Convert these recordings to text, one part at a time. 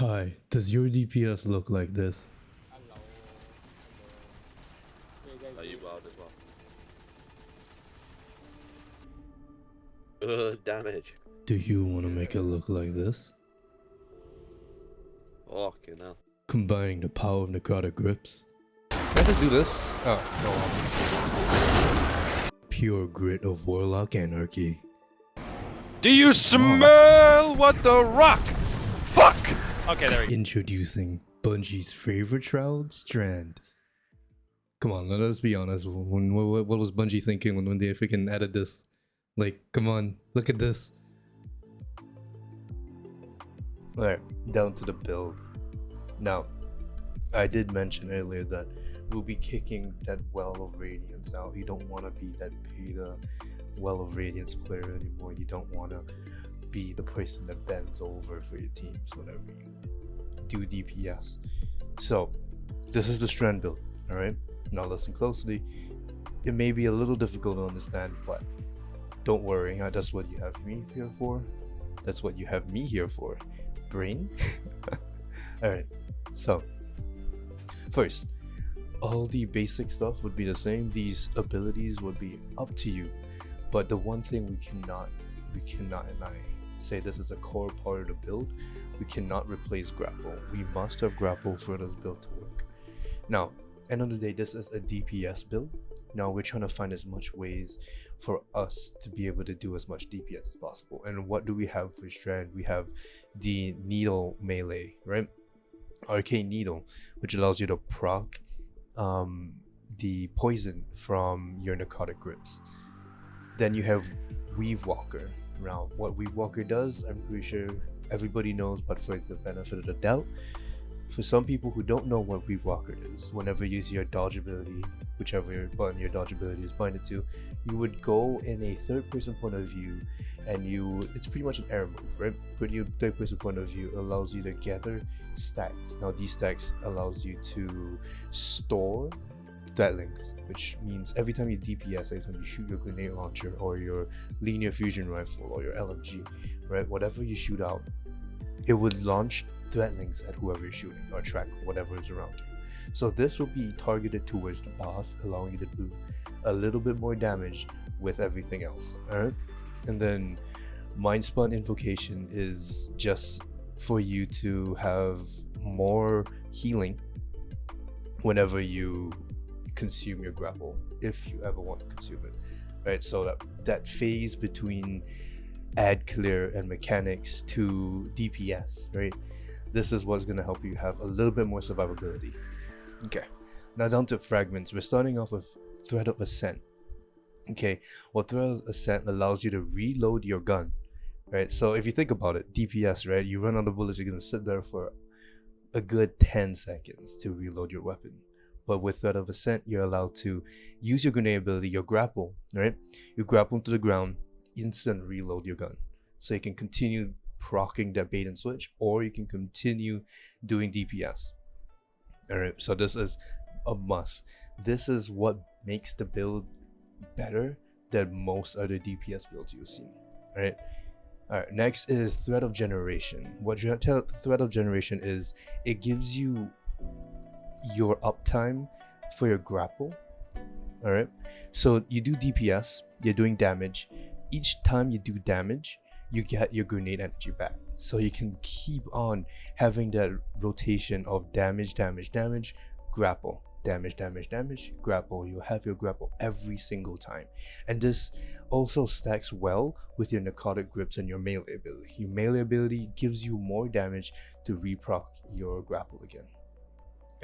Hi, does your DPS look like this? Hello. Hello. Are Okay, you guys. wild as well? Damage. Do you want to make it look like this? Fucking hell. Combining the power of necrotic grips, Can I just do this? Oh, pure grit of warlock anarchy, Do you smell what the rock? Fuck! Okay, there we go. introducing Bungie's favorite shroud, Strand. Come on, let us be honest. What was Bungie thinking when they freaking added this? Like, come on, look at this. Alright, down to the build. Now, I did mention earlier that we'll be kicking that Well of Radiance out. You don't want to be that beta Well of Radiance player anymore. You don't want to be the person that bends over for your teams whenever you do DPS. So, this is the Strand build, alright? Now listen closely. It may be a little difficult to understand, but don't worry, that's what you have me here for. That's what you have me here for. Brain? Alright, so first, all the basic stuff would be the same. These abilities would be up to you. But the one thing we cannot, and I say this is a core part of the build, we cannot replace grapple. We must have grapple for this build to work. Now, end of the day, this is a DPS build. Now we're trying to find as much ways for us to be able to do as much DPS as possible. And what do we have for Strand? We have the needle melee, right? Arcane needle, which allows you to proc the poison from your necrotic grips. Then you have Weave Walker. Now, what Weave Walker does, I'm pretty sure everybody knows, but for the benefit of the doubt, for some people who don't know what Weave Walker is, whenever you use your dodge ability, whichever button your dodge ability is binded to, you would go in a third-person point of view, and it's pretty much an arrow move, right? Putting your third-person point of view allows you to gather stacks. Now, these stacks allows you to store threatlings, which means every time you DPS, every time you shoot your grenade launcher or your linear fusion rifle or your LMG, right? Whatever you shoot out, it would launch threatlings at whoever you're shooting or track whatever is around you. So this will be targeted towards the boss, allowing you to do a little bit more damage with everything else. Alright? And then Mind Spun Invocation is just for you to have more healing whenever you consume your grapple, if you ever want to consume it. Right? So that phase between add clear and mechanics to DPS, right? This is what's going to help you have a little bit more survivability. Okay, now down to fragments. We're starting off with Thread of Ascent. Okay, well, Thread of Ascent allows you to reload your gun, right? So if you think about it, DPS, right? You run out of bullets, you're going to sit there for a good 10 seconds to reload your weapon. But with Thread of Ascent, you're allowed to use your grenade ability, your grapple, right? You grapple to the ground, instant reload your gun. So you can continue proccing that bait and switch, or you can continue doing DPS. Alright, so this is a must. This is what makes the build better than most other DPS builds you've seen. Alright, next is Thread of Generation. What Thread of Generation is, it gives you your uptime for your grapple. Alright, so you do DPS, you're doing damage. Each time you do damage, you get your grenade energy back. So you can keep on having that rotation of damage, grapple, damage, grapple. You have your grapple every single time. And this also stacks well with your necrotic grips and your melee ability. Your melee ability gives you more damage to reproc your grapple again.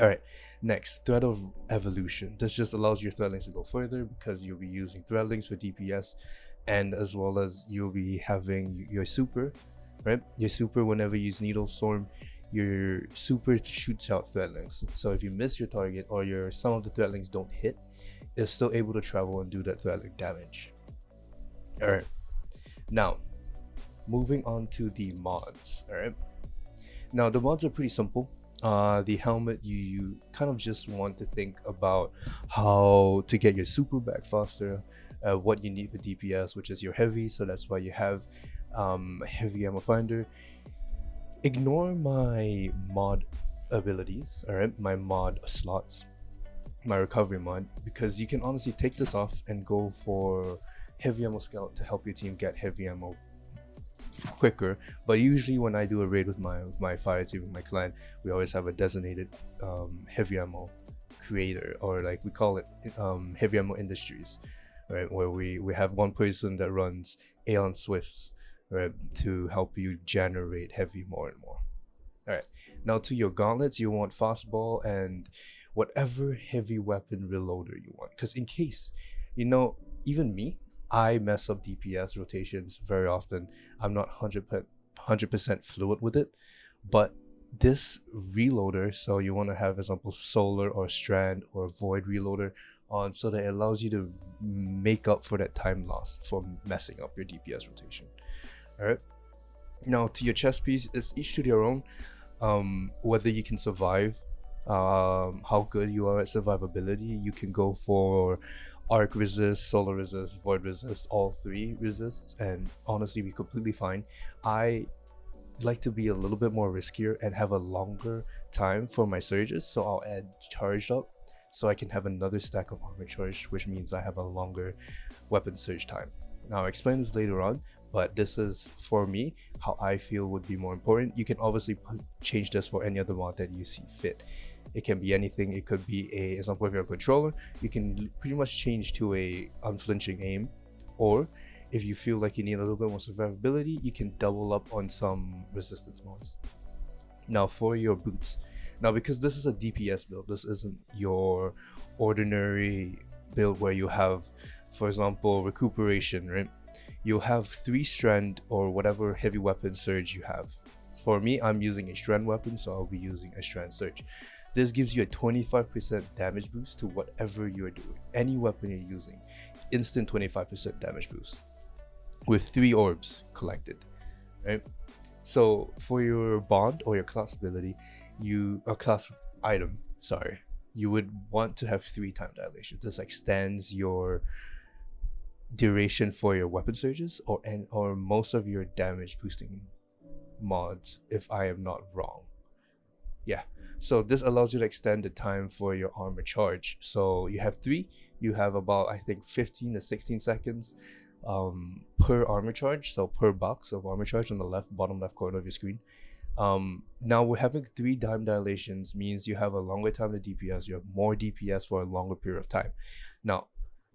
Alright, next, Thread of Evolution. This just allows your threadlings to go further because you'll be using threadlings for DPS, and as well as you'll be having your super, right? Your super, whenever you use Needle Storm, your super shoots out threadlings. So if you miss your target or some of the threadlings don't hit, it's still able to travel and do that threadling damage. Alright, now moving on to the mods. Alright, now the mods are pretty simple. The helmet, you kind of just want to think about how to get your super back faster, what you need for DPS, which is your heavy, so that's why you have heavy ammo finder. ignore my mod abilities, all right, my mod slots, my recovery mod, because you can honestly take this off and go for heavy ammo scout to help your team get heavy ammo quicker. But usually when I do a raid with my fire team, with my clan, we always have a designated heavy ammo creator, or like we call it heavy ammo industries, right, where we have one person that runs Aeon Swifts, right, to help you generate heavy more and more. All right, now to your gauntlets, you want fastball and whatever heavy weapon reloader you want, because in case, even me, I mess up DPS rotations very often. I'm not 100% fluent with it, but this reloader, so you want to have, for example, solar or strand or void reloader on, so that it allows you to make up for that time lost for messing up your DPS rotation. All right, now to your chest piece, it's each to their own. Whether you can survive, how good you are at survivability. You can go for arc resist, solar resist, void resist, all three resists, and honestly be completely fine. I like to be a little bit more riskier and have a longer time for my surges, so I'll add charged up so I can have another stack of armor charge, which means I have a longer weapon surge time. Now I'll explain this later on, but this is for me how I feel would be more important. You can obviously change this for any other mod that you see fit. It can be anything. It could be a example, if you're a controller, you can pretty much change to a unflinching aim, or if you feel like you need a little bit more survivability, you can double up on some resistance mods. Now for your boots, now because this is a DPS build, this isn't your ordinary build where you have, for example, recuperation, right? You'll have 3 strand or whatever heavy weapon surge you have. For me, I'm using a strand weapon, so I'll be using a strand surge. This gives you a 25% damage boost to whatever you're doing. Any weapon you're using, instant 25% damage boost with 3 orbs collected, right? So for your bond or your class ability, class item, sorry, you would want to have 3 time dilation. This extends your duration for your weapon surges or most of your damage boosting mods, if I am not wrong. Yeah, so this allows you to extend the time for your armor charge. So you have 3, you have about, I think, 15 to 16 seconds per armor charge, so per box of armor charge on the bottom left corner of your screen. Now we're having 3 time dilations means you have a longer time to DPS, you have more DPS for a longer period of time. Now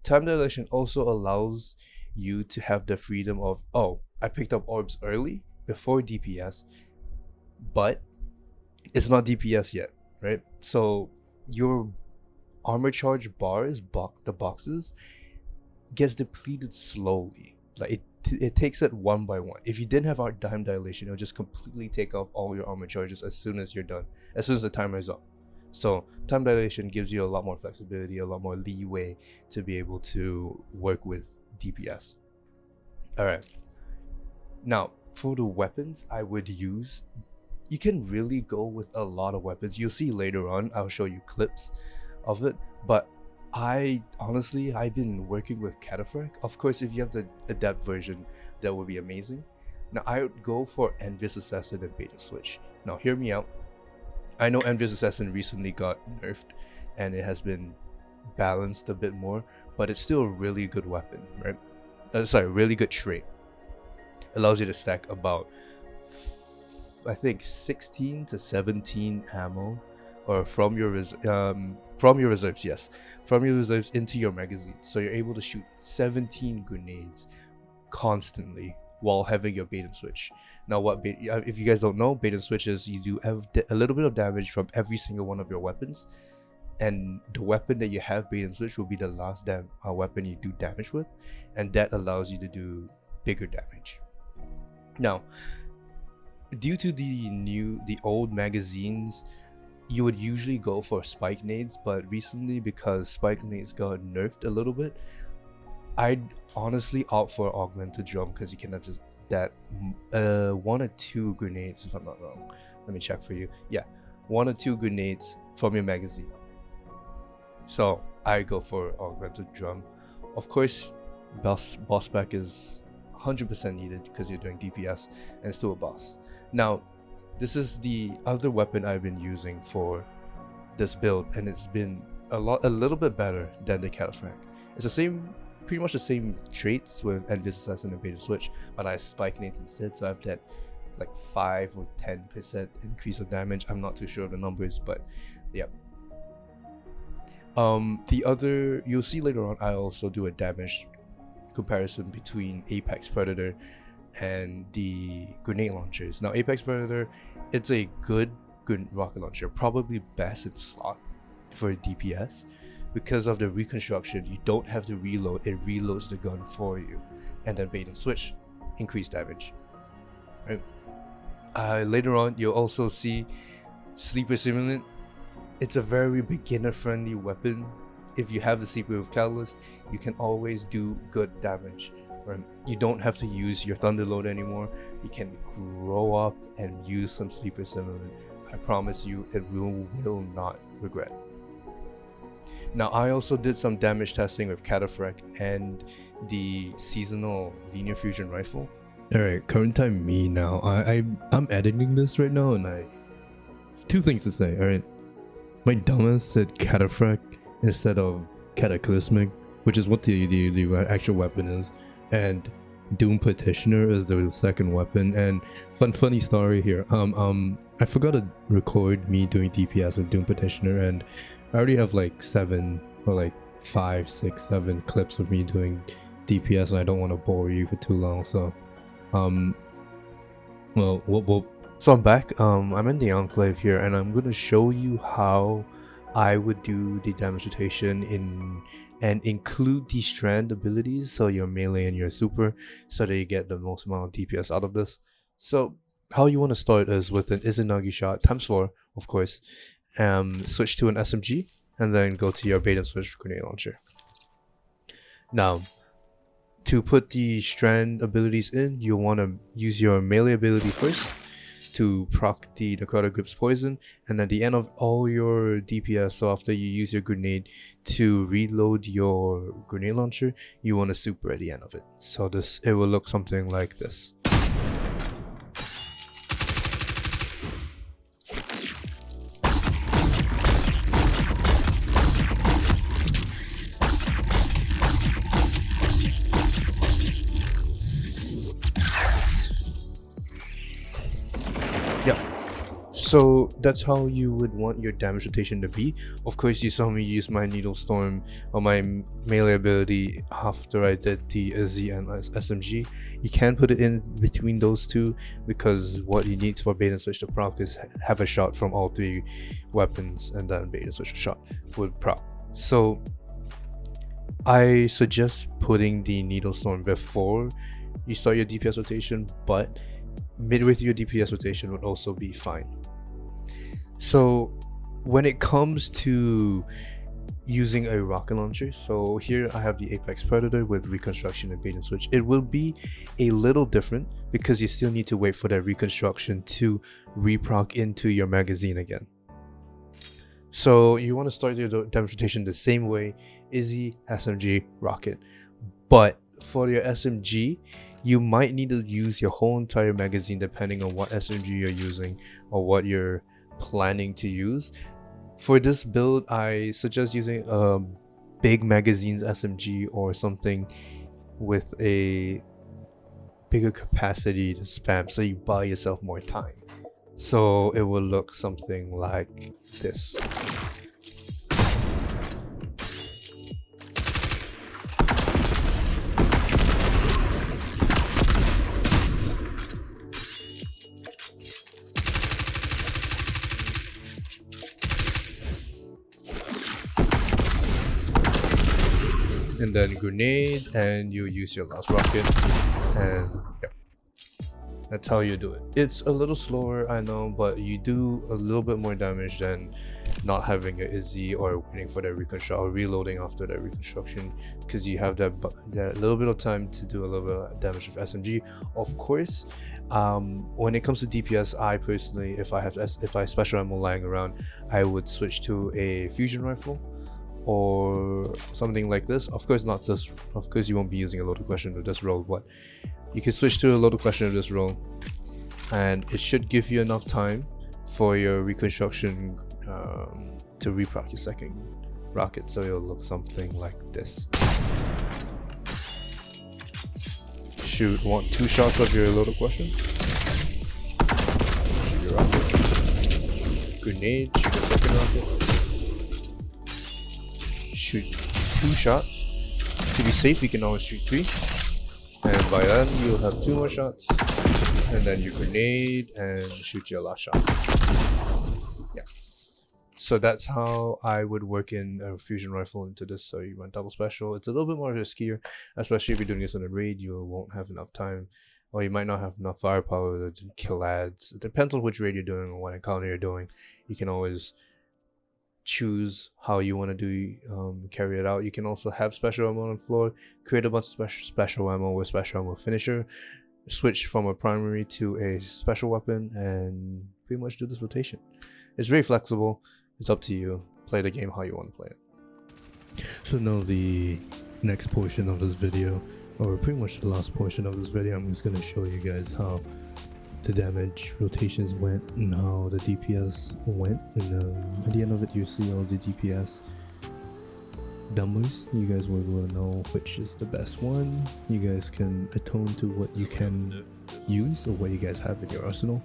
time dilation also allows you to have the freedom of, oh, I picked up orbs early before DPS, but it's not DPS yet, right? So your armor charge bars, the boxes, gets depleted slowly. Like it takes it one by one. If you didn't have our time dilation, it'll just completely take off all your armor charges as soon as you're done, as soon as the timer is up. So time dilation gives you a lot more flexibility, a lot more leeway to be able to work with DPS. All right. Now for the weapons, I would use, you can really go with a lot of weapons. You'll see later on, I'll show you clips of it, but I've been working with Cataphract. Of course, if you have the adept version, that would be amazing. Now I would go for Envious Assassin and Bait and Switch. Now hear me out. I know Envious Assassin recently got nerfed and it has been balanced a bit more, but it's still a really good weapon, right? Really good trait. Allows you to stack about, I think, 16 to 17 ammo, or from your reserves, yes, from your reserves into your magazine. So you're able to shoot 17 grenades constantly while having your bait and switch. Now, if you guys don't know, bait and switch is you do have a little bit of damage from every single one of your weapons, and the weapon that you have bait and switch will be the last weapon you do damage with, and that allows you to do bigger damage. Now, due to the old magazines, you would usually go for spike nades, but recently, because spike nades got nerfed a little bit, I'd honestly opt for augmented drum, because you can have just that 1 or 2 grenades, if I'm not wrong. Let me check for you. Yeah, 1 or 2 grenades from your magazine. So I go for augmented drum. Of course, boss spec is 100% needed because you're doing DPS and it's still a boss. Now, this is the other weapon I've been using for this build, and it's been a little bit better than the Cataphract. It's the same, pretty much the same traits with Envious Assassin and Bait and Switch, but I spike nates instead, so I have that like 5 or 10% increase of damage. I'm not too sure of the numbers, but yeah. The other, you'll see later on, I also do a damage comparison between Apex Predator and the grenade launchers. Now Apex Predator, it's a good rocket launcher, probably best in slot for DPS because of the reconstruction. You don't have to reload, it reloads the gun for you, and then Bait and Switch, increase damage, right? Later on you'll also see Sleeper Simulant. It's a very beginner friendly weapon. If you have the Sleeper with Catalyst, you can always do good damage. Right? You don't have to use your Thunderload anymore. You can grow up and use some Sleeper Simulant. I promise you, it will not regret. Now, I also did some damage testing with Cataphract and the seasonal Linear Fusion Rifle. Alright, current time me now. I'm editing this right now, and I... Two things to say, alright. My dumbass said Cataphract instead of Cataclysmic, which is what the actual weapon is, and Doom Petitioner is the second weapon. And funny story here, I forgot to record me doing DPS with Doom Petitioner, and I already have like 7 or like 5, 6, 7 clips of me doing DPS, and I don't want to bore you for too long, so so I'm back. I'm in the Enclave here, and I'm gonna show you how I would do the damage rotation and include the Strand abilities, so your melee and your super, so that you get the most amount of DPS out of this. So how you want to start is with an Izanagi shot ×4, of course. Switch to an SMG, and then go to your Bait and Switch grenade launcher. Now, to put the Strand abilities in, you'll want to use your melee ability first to proc the Necrotic Grip's poison, and at the end of all your DPS, so after you use your grenade to reload your grenade launcher, you want to super at the end of it. So it will look something like this. So that's how you would want your damage rotation to be. Of course, you saw me use my Needle Storm or my melee ability after I did the Izzy and SMG. You can put it in between those two, because what you need for Bait and Switch to proc is have a shot from all 3 weapons, and then Bait and Switch shot would proc. So I suggest putting the Needle Storm before you start your DPS rotation, but midway through your DPS rotation would also be fine. So when it comes to using a rocket launcher, so here I have the Apex Predator with reconstruction and Bait and Switch. It will be a little different because you still need to wait for that reconstruction to reproc into your magazine again. So you want to start your demonstration the same way: Izzy, SMG, rocket. But for your SMG, you might need to use your whole entire magazine depending on what SMG you're using or what you're planning to use. For this build, I suggest using a big magazines SMG or something with a bigger capacity to spam, so you buy yourself more time. So it will look something like this. And then grenade, and you use your last rocket, and yeah, that's how you do it. It's a little slower, I know, but you do a little bit more damage than not having an Izzy or waiting for that reconstruction or reloading after that reconstruction, because you have that little bit of time to do a little bit of damage with SMG. Of course, when it comes to DPS, I personally, if I special ammo lying around, I would switch to a fusion rifle or something like this. Of course not this, of course you won't be using a loaded question with this roll, but you can switch to a loaded question with this roll. and it should give you enough time for your reconstruction to reproc your second rocket, so it'll look something like this. Shoot 2 shots of your loaded question. Shoot your rocket. Grenade, shoot your second rocket. Shoot 2 shots. To be safe, you can always shoot 3. And by then, you'll have 2 more shots. And then you grenade and shoot your last shot. Yeah. So that's how I would work in a fusion rifle into this. So you run double special. It's a little bit more riskier, especially if you're doing this on a raid. You won't have enough time, or you might not have enough firepower to kill ads. It depends on which raid you're doing or what encounter you're doing. You can always choose how you want to do carry it out. You can also have special ammo on the floor, create a bunch of special ammo with special ammo finisher, switch from a primary to a special weapon, and pretty much do this rotation. It's very flexible. It's up to you. Play the game how you want to play it. So now the next portion of this video, or pretty much the last portion of this video, I'm just going to show you guys how the damage rotations went and how the DPS went. And at the end of it, you see all the DPS numbers. You guys will know which is the best one. You guys can attune to what you can use or what you guys have in your arsenal.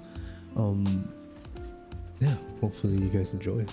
Yeah, hopefully you guys enjoy it.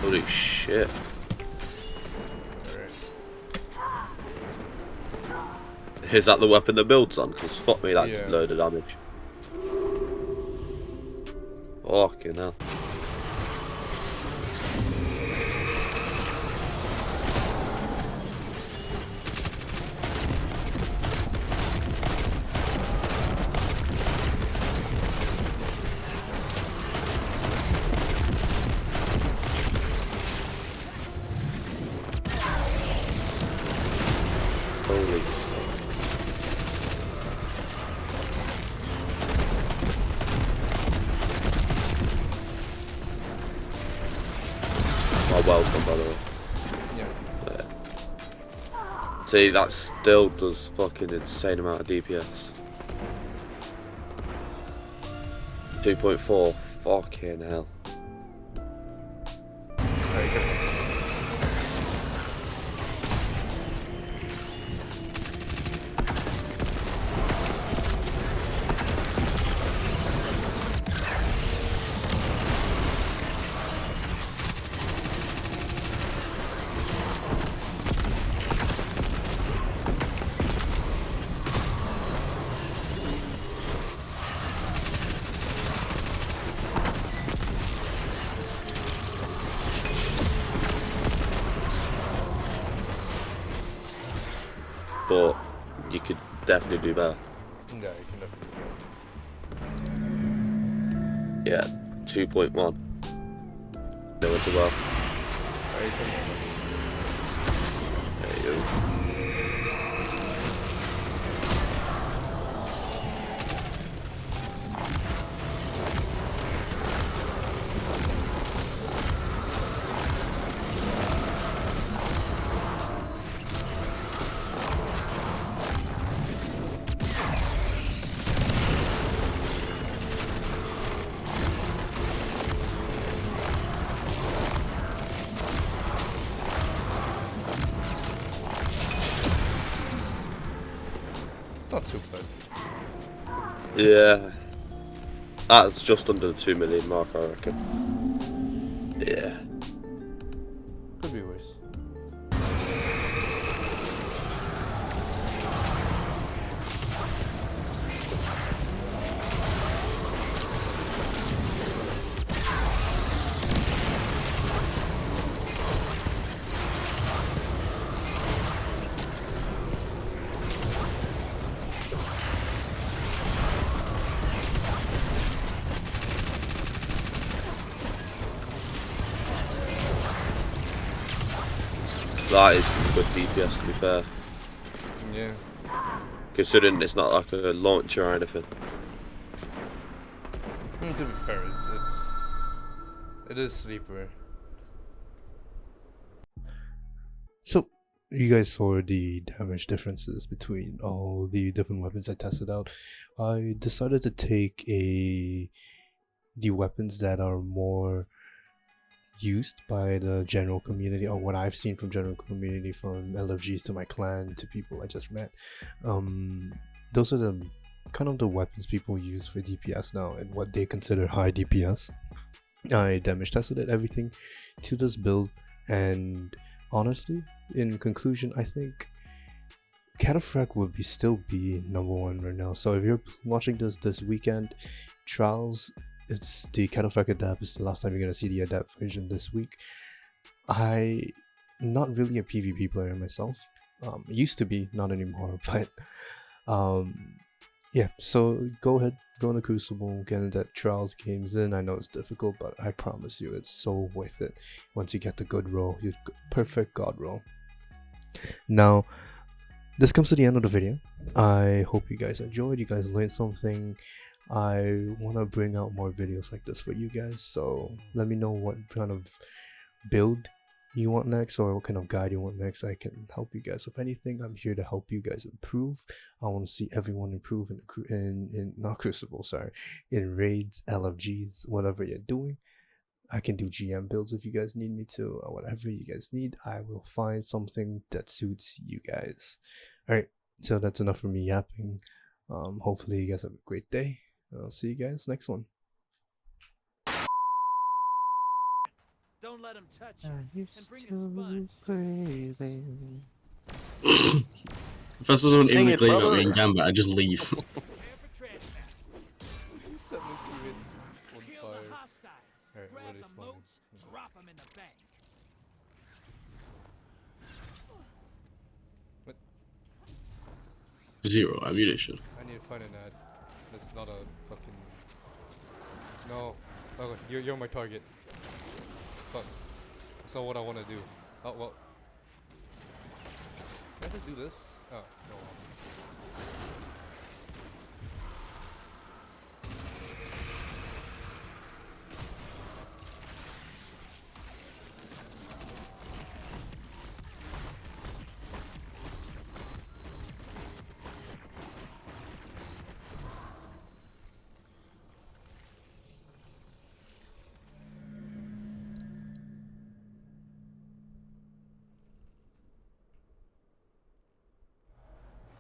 Holy shit. Is that the weapon that builds on? Because fuck me, that did a load of damage. Fucking hell. Holy fuck. Oh, well done, by the way. Yeah. See, that still does fucking insane amount of DPS. 2.4. Fucking hell. But you could definitely do better. Yeah, you can definitely. Yeah, 2.1. Doing too well. There you go. Not too bad. Yeah. That's just under the 2 million mark, I reckon. Yeah. Could be worse. That is good DPS, to be fair. Yeah. Considering it's not like a launcher or anything. To be fair, it is sleeper. So, you guys saw the damage differences between all the different weapons I tested out. I decided to take the weapons that are more used by the general community, or what I've seen from general community, from LFGs to my clan to people I just met. Those are the kind of the weapons people use for DPS now and what they consider high DPS. I damage tested it, everything to this build, and honestly, in conclusion, I think Cataphract would still be number one right now. So if you're watching this weekend, Trials, it's the Cataphract Adapt. It's the last time you're gonna see the Adapt version this week. I not really a PvP player myself. Used to be, not anymore, but yeah, so go ahead, go into Crucible, get into that Trials games in. I know it's difficult, but I promise you it's so worth it once you get the good roll, your perfect god roll. Now, this comes to the end of the video. I hope you guys enjoyed, you guys learned something. I want to bring out more videos like this for you guys, so let me know what kind of build you want next, or what kind of guide you want next. I can help you guys with anything. I'm here to help you guys improve. I want to see everyone improve in not Crucible, sorry, in raids, LFGs, whatever you're doing. I can do GM builds if you guys need me to, or whatever you guys need. I will find something that suits you guys. Alright, so that's enough for me yapping. Hopefully you guys have a great day. I'll see you guys next one. Don't let him touch you. And bring a sponge. If I saw someone Dang in the it, glade at brother. me in Gambit, I'd just leave. Prepare for transport. Seven units on Kill fire. the hostiles. Alright, where Grab they the spawning? moats, drop them in the bank. Zero ammunition. I need to find an ad. That's not a fucking. No. Okay, you're my target. Fuck. That's not what I want to do. Oh well. Can I just do this? Oh, no.